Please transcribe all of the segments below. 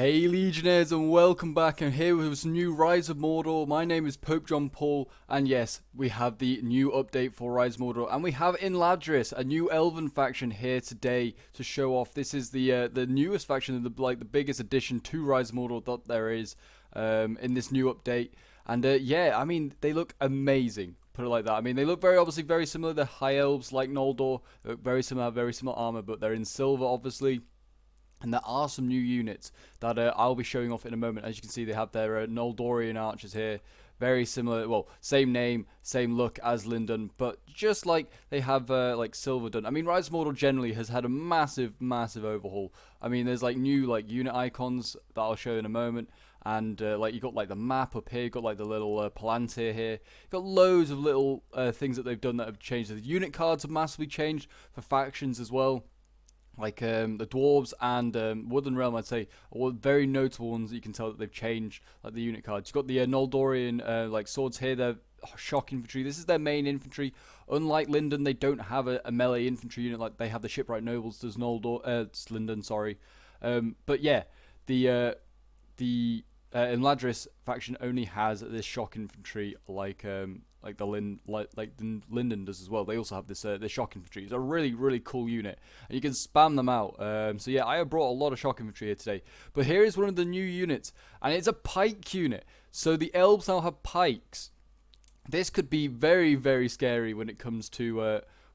Hey Legionnaires and welcome back, and here with some new Rise of Mordor. My name is Pope John Paul, and yes, we have the new update for Rise of Mordor, and we have Imladris, a new Elven faction here today to show off. This is the newest faction, and the biggest addition to Rise of Mordor that there is in this new update. And yeah, I mean they look amazing. Put it like that. I mean, they look obviously very similar. They're high elves like Noldor. They look very similar armor, but they're in silver, obviously. And there are some new units that I'll be showing off in a moment. As you can see, they have their Noldorian archers here. Very similar, well, same name, same look as Linden, but just like they have like silver done. I mean, Rise of Mordor generally has had a massive overhaul. I mean, there's like new like unit icons that I'll show in a moment. And like you got like the map up here, you got like the little Palantir here. You got loads of little things that they've done that have changed. The unit cards have massively changed for factions as well. Like the dwarves and Woodland Realm, I'd say, are very notable ones that you can tell that they've changed, like the unit cards. You've got the Noldorian like swords here. They're shock infantry. This is their main infantry. Unlike Linden, they don't have a melee infantry unit like they have the shipwright nobles. Does Linden, sorry. But yeah, the Imladris faction only has this shock infantry like the Linden does as well. They also have this shock infantry. It's a really cool unit, and you can spam them out. So yeah, I have brought a lot of shock infantry here today. But here is one of the new units, and it's a pike unit. So the elves now have pikes. This could be very scary when it comes to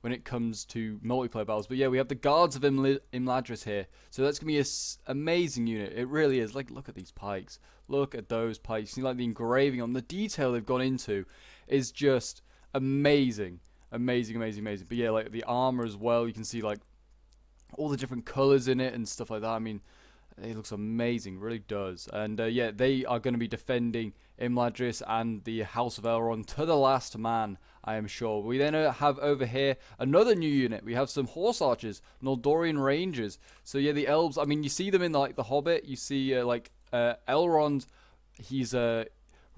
multiplayer battles. But yeah, we have the guards of Imladris here, so that's gonna be an amazing unit. It really is. Like, look at these pikes. Look at those pikes. See, like the engraving on the detail they've gone into is just amazing. But yeah, like the armor as well. You can see like all the different colors in it and stuff like that. I mean, it looks amazing, really does. And yeah, they are going to be defending Imladris and the House of Elrond to the last man, I am sure. We then have over here another new unit. We have some horse archers, Noldorian rangers. So yeah, the elves. I mean, you see them in like the Hobbit. You see like Elrond. He's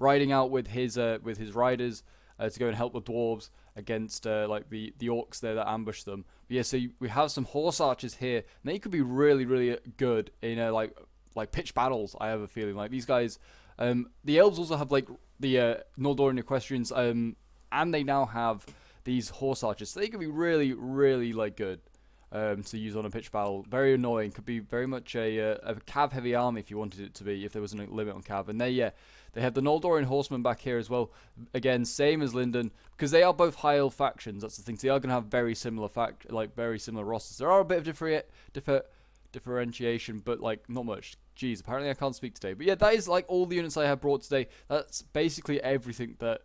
riding out with his riders to go and help the dwarves against like the orcs there that ambush them. But yeah, so we have some horse archers here, and they could be really good in like pitched battles. I have a feeling like these guys. The elves also have like the Noldorian equestrians, and they now have these horse archers, so they could be really like good to use on a pitched battle. Very annoying. Could be very much a cav heavy army if you wanted it to be, if there wasn't a limit on cav. And they have the Noldorian horsemen back here as well. Again, same as Linden, because they are both high elf factions. That's the thing. So they are going to have very similar rosters. There are a bit of differentiation, but like not much. Jeez, apparently I can't speak today. But yeah, that is like all the units I have brought today. That's basically everything that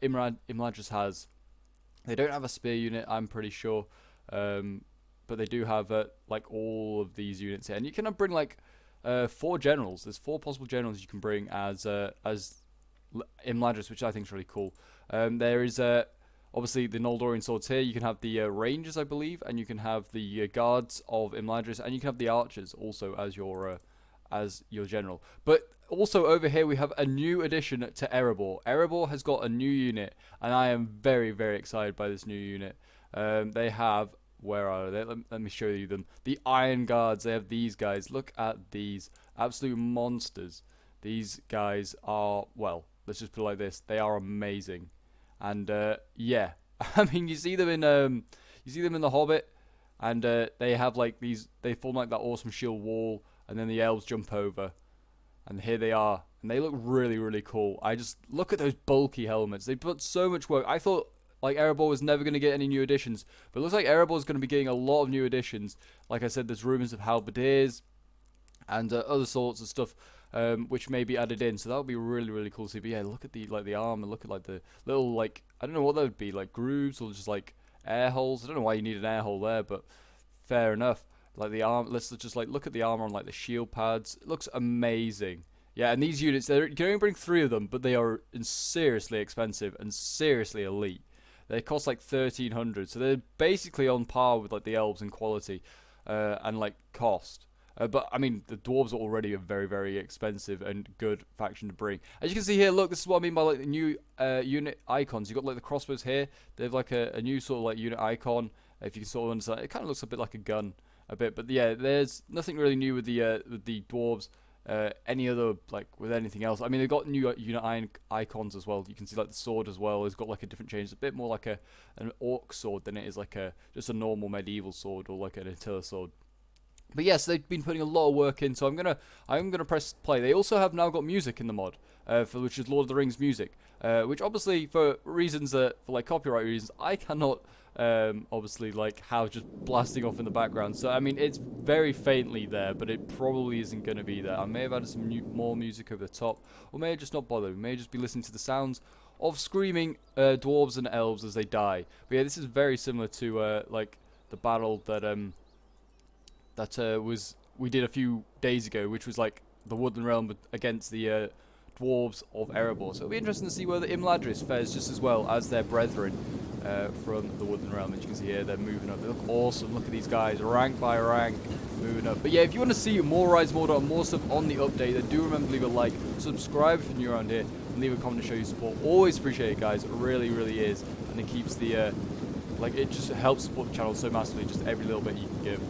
Imladris has. They don't have a spear unit, I'm pretty sure. But they do have like all of these units here, and you can bring like 4 generals. There's 4 possible generals you can bring as Imladris, which I think is really cool. There is obviously the Noldorian swords here. You can have the rangers, I believe, and you can have the guards of Imladris, and you can have the archers also as your general. But also over here we have a new addition to Erebor. Erebor has got a new unit, and I am very excited by this new unit. They have. Where are they? Let me show you them. The Iron Guards. They have these guys. Look at these absolute monsters. These guys are, well, let's just put it like this. They are amazing. And yeah, I mean, you see them in the Hobbit, and they have like these. They form like that awesome shield wall, and then the elves jump over, and here they are, and they look really cool. I just look at those bulky helmets. They put so much work. I thought like Erebor was never going to get any new additions, but it looks like Erebor is going to be getting a lot of new additions. Like I said, there's rumors of halberdiers and other sorts of stuff which may be added in. So that would be really cool to see. But yeah, look at the armor. Look at like the little like I don't know what that would be, like grooves or just like air holes. I don't know why you need an air hole there, but fair enough. Like the arm. Let's just like look at the armor on like the shield pads. It looks amazing. Yeah, and these units, you can only bring 3 of them, but they are seriously expensive and seriously elite. They cost like 1,300, so they're basically on par with like the elves in quality and like cost. But I mean, the dwarves are already a very expensive and good faction to bring. As you can see here, look, this is what I mean by like the new unit icons. You've got like the crossbows here. They have like a new sort of like unit icon. If you can sort of understand, it kind of looks a bit like a gun, a bit. But yeah, there's nothing really new with the dwarves. any other, like, with anything else. I mean, they've got new unit icons as well. You can see, like, the sword as well. It's got, like, a different change. It's a bit more like an orc sword than it is, like, just a normal medieval sword or, like, an Attila sword. But yes, they've been putting a lot of work in, so I'm gonna press play. They also have now got music in the mod, which is Lord of the Rings music, which obviously for reasons for like copyright reasons, I cannot obviously like have just blasting off in the background. So I mean, it's very faintly there, but it probably isn't going to be there. I may have added some more music over the top, or may have just not bothered. We may just be listening to the sounds of screaming dwarves and elves as they die. But yeah, this is very similar to like the battle that we did a few days ago, which was like the Woodland Realm against the dwarves of Erebor. So it'll be interesting to see whether Imladris fares just as well as their brethren from the Woodland Realm. As you can see here, they're moving up. They look awesome. Look at these guys, rank by rank, moving up. But yeah, if you want to see more Rise of Mordor and more stuff on the update, then do remember to leave a like, subscribe if you're new around here, and leave a comment to show your support. Always appreciate it, guys. It really, really is. And it keeps the, like, it just helps support the channel so massively, just every little bit you can give.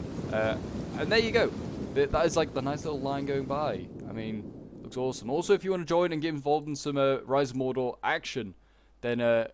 And there you go. That is like the nice little line going by. I mean, looks awesome. Also, if you want to join and get involved in some Rise of Mordor action, then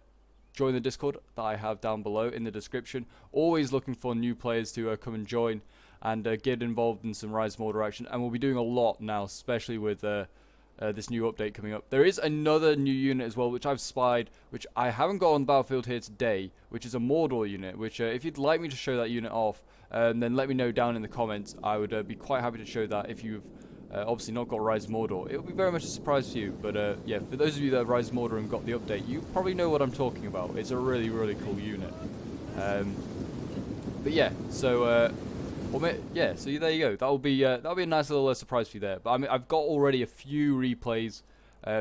join the Discord that I have down below in the description. Always looking for new players to come and join and get involved in some Rise of Mordor action. And we'll be doing a lot now, especially with this new update coming up. There is another new unit as well, which I've spied, which I haven't got on the battlefield here today, which is a Mordor unit, which if you'd like me to show that unit off, then let me know down in the comments. I would be quite happy to show that if you've obviously not got Rise of Mordor. It will be very much a surprise for you, but yeah, for those of you that have Rise of Mordor and got the update, you probably know what I'm talking about. It's a really, really cool unit. But yeah, so yeah, so there you go. That'll be a nice little surprise for you there. But I mean, I've got already a few replays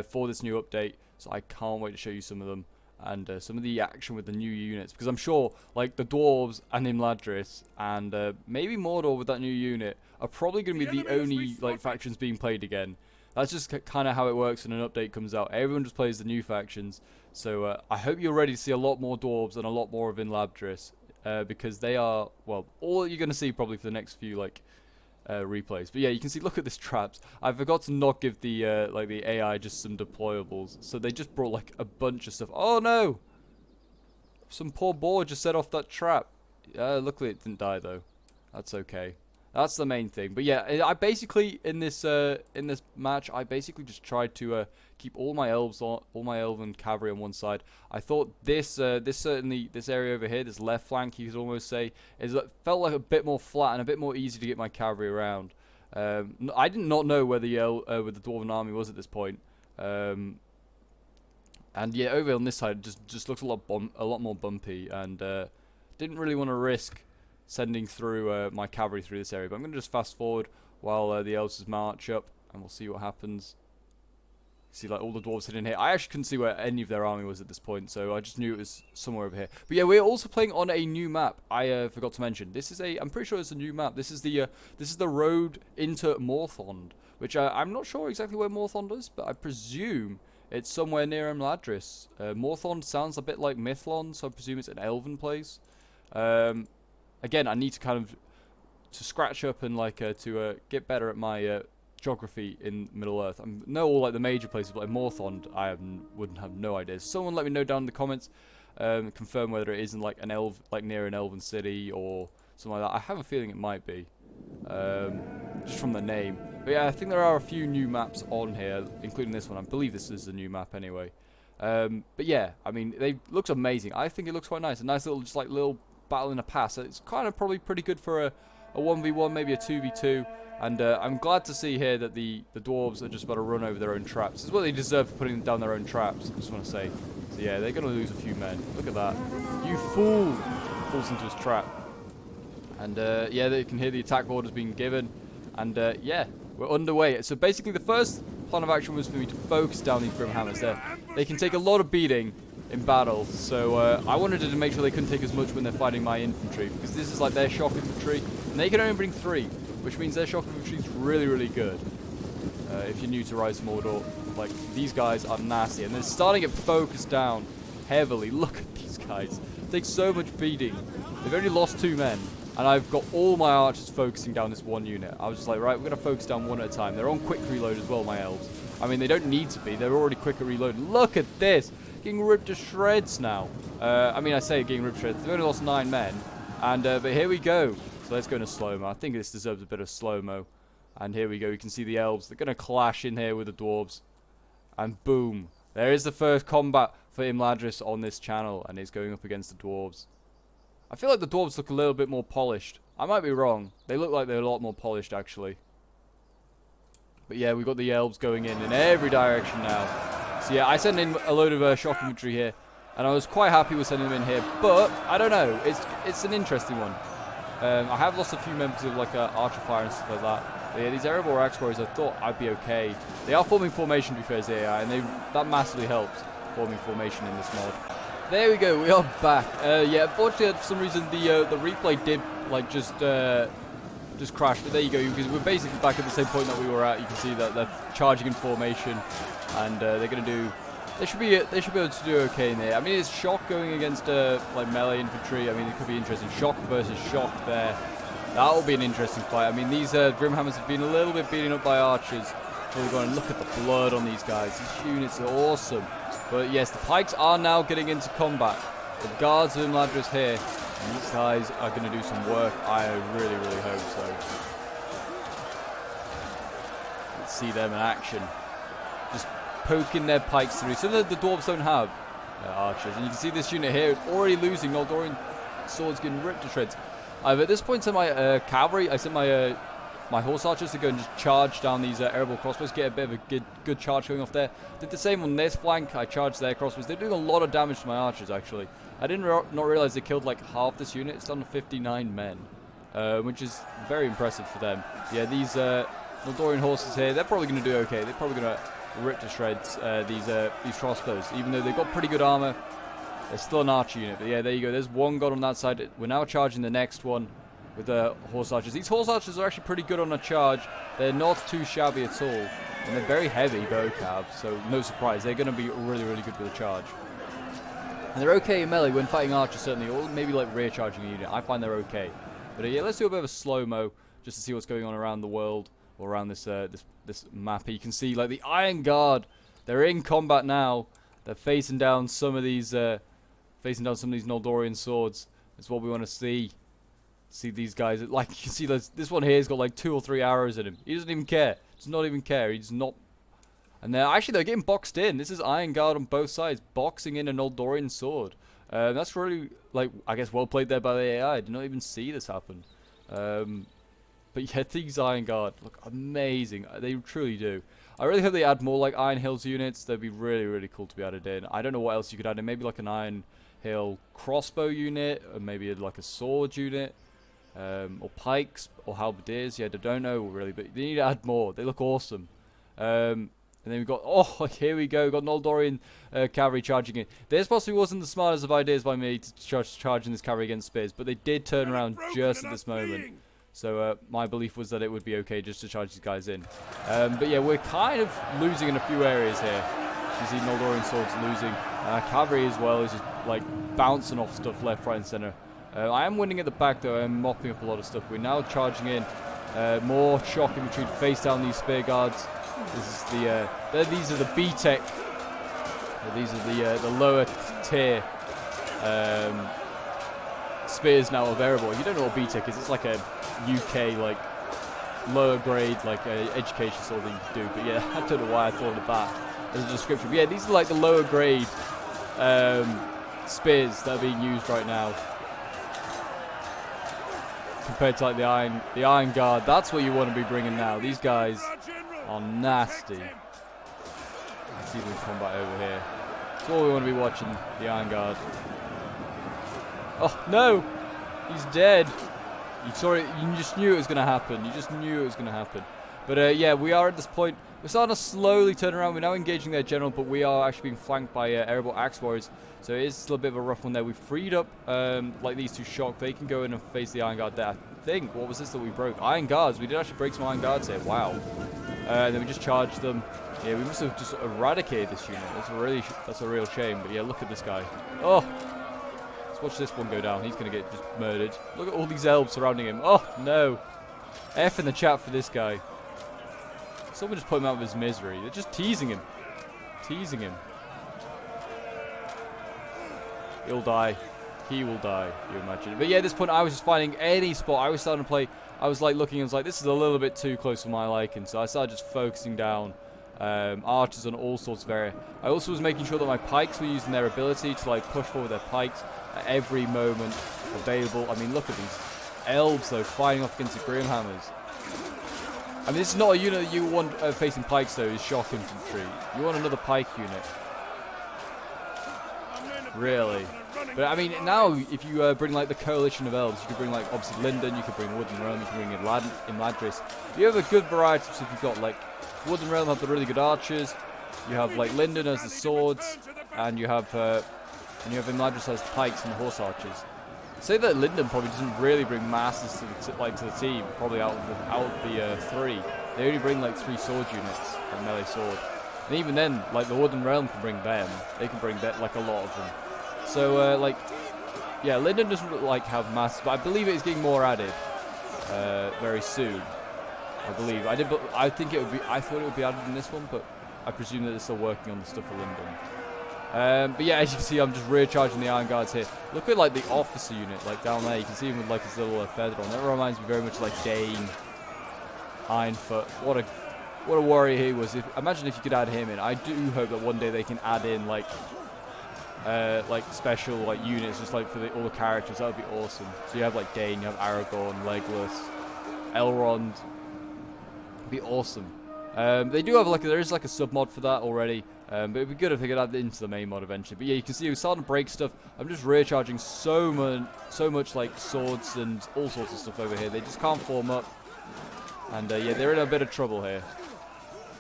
for this new update, so I can't wait to show you some of them and some of the action with the new units, because I'm sure like the dwarves and Imladris and maybe Mordor with that new unit are probably going to be the only like factions being played again. That's just kind of how it works when an update comes out. Everyone just plays the new factions. So I hope you're ready to see a lot more dwarves and a lot more of Imladris. Because they are, well, all you're going to see probably for the next few, like, replays. But yeah, you can see, look at this traps. I forgot to not give the, like, the AI just some deployables. So they just brought, like, a bunch of stuff. Oh, no! Some poor boar just set off that trap. Luckily it didn't die, though. That's okay. That's the main thing. But yeah, I basically, in this match, I basically just tried to keep all my elves on, all my elven cavalry on one side. I thought this area over here, this left flank, you could almost say, felt like a bit more flat and a bit more easy to get my cavalry around. I did not know where the dwarven army was at this point. And yeah, over on this side, it just looks a lot more bumpy, and didn't really want to risk sending through my cavalry through this area. But I'm going to just fast forward while the elves march up, and we'll see what happens. See, like, all the dwarves sitting here. I actually couldn't see where any of their army was at this point, so I just knew it was somewhere over here. But yeah, we're also playing on a new map. I forgot to mention. This is I'm pretty sure it's a new map. This is the road into Morthond, which I'm not sure exactly where Morthond is, but I presume it's somewhere near Imladris. Morthond sounds a bit like Mithlond, so I presume it's an elven place. Again, I need to kind of scratch up and like to get better at my geography in Middle Earth. I know all like the major places, but like Morthond, wouldn't have no idea. Someone let me know down in the comments, confirm whether it isn't like near an elven city or something like that. I have a feeling it might be, just from the name. But yeah, I think there are a few new maps on here, including this one. I believe this is a new map anyway. But yeah, I mean, it looks amazing. I think it looks quite nice. A nice little, just like little battle in a pass. It's kind of probably pretty good for a 1v1, maybe a 2v2. And I'm glad to see here that the dwarves are just about to run over their own traps. It's what they deserve for putting down their own traps, I just want to say. So yeah, they're going to lose a few men. Look at that. You fool! Falls into his trap. And yeah, they can hear the attack orders being given. And yeah, we're underway. So basically the first plan of action was for me to focus down these Grim Hammers. They can take a lot of beating in battle, so I wanted to make sure they couldn't take as much when they're fighting my infantry, because this is like their shock infantry, and they can only bring 3, which means their shock infantry is really, really good. If you're new to Rise of Mordor, like, these guys are nasty, and they're starting to get focused down heavily. Look at these guys. They take so much beating. They've only lost 2 men, And I've got all my archers focusing down this one unit. I was just like, right, we're going to focus down one at a time. They're on quick reload as well, my elves. I mean, they don't need to be. They're already quick at reload. Look at this. Getting ripped to shreds now. I mean, I say getting ripped to shreds. They've only lost 9 men. And but here we go. So let's go into slow-mo. I think this deserves a bit of slow-mo. And here we go. You can see the elves. They're going to clash in here with the dwarves. And boom. There is the first combat for Imladris on this channel. And he's going up against the dwarves. I feel like the dwarves look a little bit more polished. I might be wrong. They look like they're a lot more polished, actually. But yeah, we've got the elves going in every direction now. So yeah, I sent in a load of shock infantry here. And I was quite happy with sending them in here. But, I don't know. It's an interesting one. I have lost a few members of like archer fire and stuff like that. But yeah, these Erebor axe warriors, I thought I'd be okay. They are forming formation, to be fair, as AI. And that massively helps forming formation in this mod. There we go, we are back. Yeah, unfortunately, for some reason, the replay did, like, just crash. But there you go, because we're basically back at the same point that we were at. You can see that they're charging in formation, and they're going to do... They should be able to do okay in there. I mean, it's shock going against, like, melee infantry. I mean, it could be interesting. Shock versus shock there. That will be an interesting fight. I mean, these Grimhammers have been a little bit beaten up by archers. So we're going to look at the blood on these guys. These units are awesome. But yes, the pikes are now getting into combat. The guards of Imladris here. And these guys are going to do some work. I really, really hope so. Let's see them in action. Just poking their pikes through. Some of the dwarves don't have archers. And you can see this unit here already losing. Noldorian swords getting ripped to shreds. I've at this point sent my cavalry. I sent my horse archers to go and just charge down these Erebor crossbows, get a bit of a good charge going off there. Did the same on this flank. I charged their crossbows. They're doing a lot of damage to my archers, actually. I didn't not realize they killed like half this unit. It's down to 59 men, which is very impressive for them. Yeah, these Noldorian horses here, they're probably going to do okay. They're probably going to rip to shreds these crossbows. Even though they've got pretty good armor, they're still an archer unit. But yeah, there you go. There's one god on that side. We're now charging the next one with the horse archers. These horse archers are actually pretty good on a charge. They're not too shabby at all. And they're very heavy bow calves, so no surprise. They're going to be really, really good with a charge. And they're okay in melee when fighting archers, certainly, or maybe like rear charging a unit. I find they're okay. But yeah, let's do a bit of a slow-mo just to see what's going on around the world or around this this map. You can see like the Iron Guard. They're in combat now. They're facing down some of these Noldorian swords. That's what we want to see. See these guys, like you can see this one here's got like 2 or 3 arrows in him. He doesn't even care. Does not even care. He's not. And they're getting boxed in. This is Iron Guard on both sides, boxing in an Noldorian sword. That's really, like, I guess well played there by the AI. I did not even see this happen. But yeah, these Iron Guard look amazing. They truly do. I really hope they add more like Iron Hills units. That'd be really, really cool to be added in. I don't know what else you could add in. Maybe like an Iron Hill crossbow unit, or maybe like a sword unit. Or pikes, or halberdiers. Yeah, I don't know really, but they need to add more. They look awesome. And then we've got, oh, here we go. We've got Noldorian cavalry charging in. This possibly wasn't the smartest of ideas by me to charging this cavalry against spears, but they did turn around just at this moment. So my belief was that it would be okay just to charge these guys in. But yeah, we're kind of losing in a few areas here. You see Noldorian swords losing. Cavalry as well is just like bouncing off stuff left, right, and center. I am winning at the back though. I'm mopping up a lot of stuff. We're now charging in more shock infantry to face down these spear guards. This is these are the B-Tech. These are the lower tier spears now of Erebor. You don't know what B-Tech is. It's like a UK like lower grade like education sort of thing you do. But yeah, I don't know why I thought of that as a description. But yeah, these are like the lower grade spears that are being used right now. Compared to like the Iron Guard, that's what you want to be bringing now. These guys are nasty. Let's see them combat over here. That's all we want to be watching. The Iron Guard. Oh no, he's dead. You saw it. You just knew it was going to happen. You just knew it was going to happen. But yeah, we are at this point. We're starting to slowly turn around. We're now engaging their general, but we are actually being flanked by Erebor Axe Warriors. So it is still a bit of a rough one there. We freed up like these two shock. They can go in and face the Iron Guard there. I think, what was this that we broke? Iron Guards. We did actually break some Iron Guards here. Wow. And then we just charged them. Yeah, we must have just eradicated this unit. That's a real shame. But yeah, look at this guy. Oh, Let's watch this one go down. He's going to get just murdered. Look at all these elves surrounding him. Oh, no. F in the chat for this guy. Someone just put him out of his misery. They're just teasing him. Teasing him. He'll die. He will die, you imagine. But yeah, at this point, I was just finding any spot. I was starting to play. I was like looking and was like, this is a little bit too close for my liking. So I started just focusing down archers on all sorts of area. I also was making sure that my pikes were using their ability to like push forward their pikes at every moment available. I mean, look at these elves though, fighting off against the Grimhammers. I mean, this is not a unit that you want facing pikes though, is shock infantry. You want another pike unit. Really. But I mean, now if you bring like the coalition of elves, you could bring like obviously Linden, you could bring Wooden Realm, you can bring Imladris. You have a good variety, so if you've got like Wooden Realm have the really good archers, you have like Linden as the swords, and you have Imladris as the pikes and the horse archers. Say that Linden probably doesn't really bring masses to the team, probably out of the 3. They only bring like 3 sword units, like melee sword. And even then, like the Wooden Realm can bring them. They can bring like a lot of them. So like, yeah, Linden doesn't like have masses, but I believe it is getting more added very soon. I believe. I think it would be. I thought it would be added in this one, but I presume that they're still working on the stuff for Linden. But yeah, as you can see, I'm just rear charging the Iron Guards here. Look at like the officer unit, like down there. You can see him with like his little feather on. That reminds me very much like Dane, Ironfoot. What a warrior he was. Imagine if you could add him in. I do hope that one day they can add in like special like units just like for all the characters. That would be awesome. So you have like Dane, you have Aragorn, Legolas, Elrond. It'd be awesome. They do have like there is like a sub mod for that already. But it'd be good if they could add it into the main mod eventually. But yeah, you can see we're starting to break stuff. I'm just rear charging so much like swords and all sorts of stuff over here. They just can't form up. And yeah, they're in a bit of trouble here.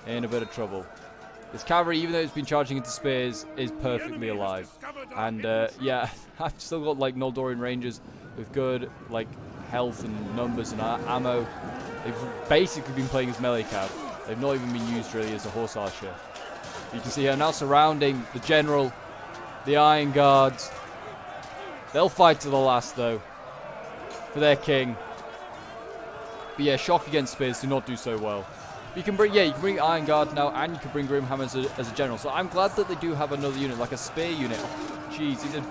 In a bit of trouble. This cavalry, even though it's been charging into spears, is perfectly alive. And yeah, I've still got like Noldorian Rangers with good like health and numbers and ammo. They've basically been playing as melee cav. They've not even been used really as a horse archer. You can see her now surrounding the general, the Iron Guards. They'll fight to the last though, for their king. But yeah, shock against spears do not do so well. You can bring Iron Guard now, and you can bring Grimhammer as a general. So I'm glad that they do have another unit, like a spear unit. Oh, jeez, these are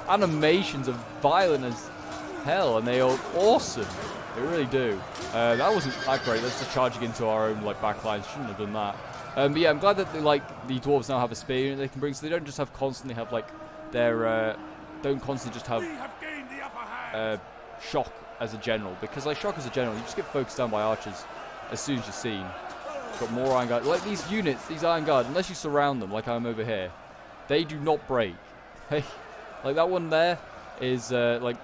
animations of violent as hell, and they are awesome. They really do. That wasn't that great. That's just charging into our own like backlines. Shouldn't have done that. But yeah, I'm glad that the dwarves now have a spear unit they can bring, so they don't just constantly have like their don't constantly just have shock as a general, because like shock as a general, you just get focused down by archers as soon as you're seen. Got more Iron Guard. Like these units, these Iron Guard, unless you surround them like I'm over here, they do not break. Like that one there is like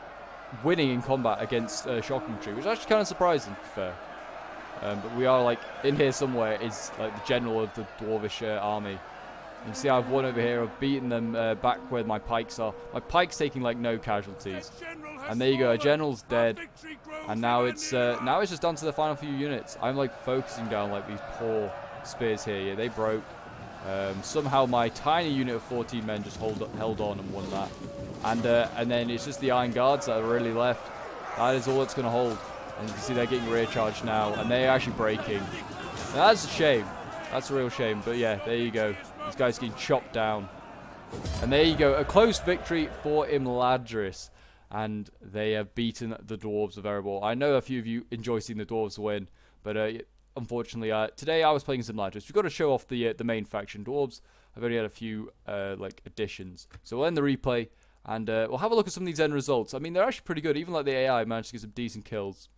winning in combat against shock infantry, which is actually kind of surprising to be fair. But we are like in here somewhere is like the general of the dwarvish army. You can see I've won over here. I've beaten them back where my pikes are. My pikes taking like no casualties. And there you go, a general's dead. And now it's just down to the final few units. I'm like focusing down like these poor spears here. Yeah, they broke. Somehow my tiny unit of 14 men just held on and won that. And then it's just the Iron Guards that are really left. That is all it's going to hold. And you can see they're getting rear charged now, and they're actually breaking. Now, that's a shame. That's a real shame. But yeah, there you go. These guys getting chopped down. And there you go. A close victory for Imladris. And they have beaten the Dwarves of Erebor. I know a few of you enjoy seeing the Dwarves win, but unfortunately, today I was playing as Imladris. We've got to show off the main faction. Dwarves, I've only had a few like additions. So we'll end the replay, and we'll have a look at some of these end results. I mean, they're actually pretty good. Even like the AI managed to get some decent kills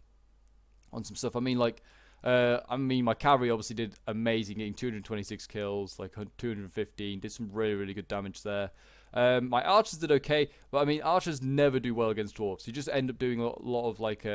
on some stuff. I mean, like, my cavalry obviously did amazing, getting 226 kills, like 215, did some really, really good damage there. My archers did okay, but I mean, archers never do well against dwarves. You just end up doing a lot of like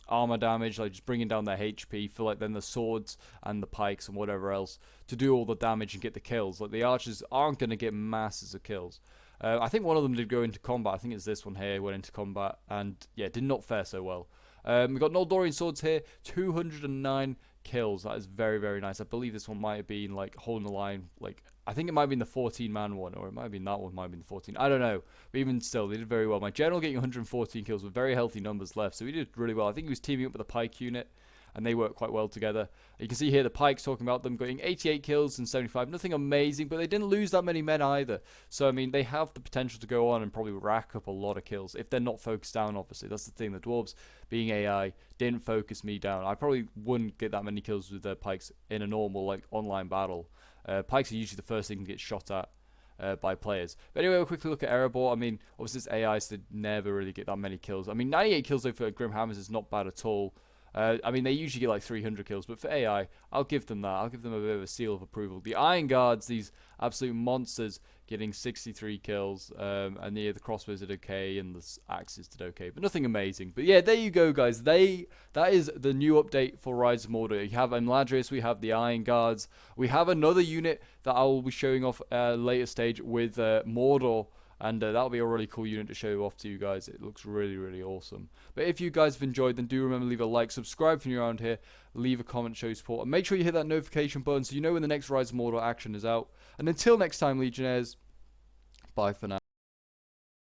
armor damage, like just bringing down their HP for like then the swords and the pikes and whatever else to do all the damage and get the kills. Like the archers aren't going to get masses of kills. I think one of them did go into combat. I think it's this one here went into combat, and yeah, did not fare so well. We got Noldorian swords here, 209 kills. That is very, very nice. I believe this one might have been like holding the line. Like, I think it might have been the 14-man one, or it might have been that one, might have been the 14. I don't know. But even still, they did very well. My general getting 114 kills with very healthy numbers left, so he did really well. I think he was teaming up with a pike unit, and they work quite well together. You can see here the pikes talking about them getting 88 kills and 75. Nothing amazing, but they didn't lose that many men either. So, I mean, they have the potential to go on and probably rack up a lot of kills if they're not focused down, obviously. That's the thing. The dwarves, being AI, didn't focus me down. I probably wouldn't get that many kills with their pikes in a normal, like, online battle. Pikes are usually the first thing to get shot at by players. But anyway, we'll quickly look at Erebor. I mean, obviously it's AI, so they never really get that many kills. I mean, 98 kills though for Grim Hammers is not bad at all. I mean, they usually get like 300 kills, but for AI, I'll give them that. I'll give them a bit of a seal of approval. The Iron Guards, these absolute monsters, getting 63 kills, and the crossbows did okay, and the axes did okay, but nothing amazing. But yeah, there you go, guys. That is the new update for Rise of Mordor. You have Imladris, we have the Iron Guards, we have another unit that I will be showing off later stage with Mordor. And that'll be a really cool unit to show off to you guys. It looks really, really awesome. But if you guys have enjoyed, then do remember to leave a like, subscribe if you're around here, leave a comment, show your support, and make sure you hit that notification button so you know when the next Rise of Mordor action is out. And until next time, Legionnaires, bye for now.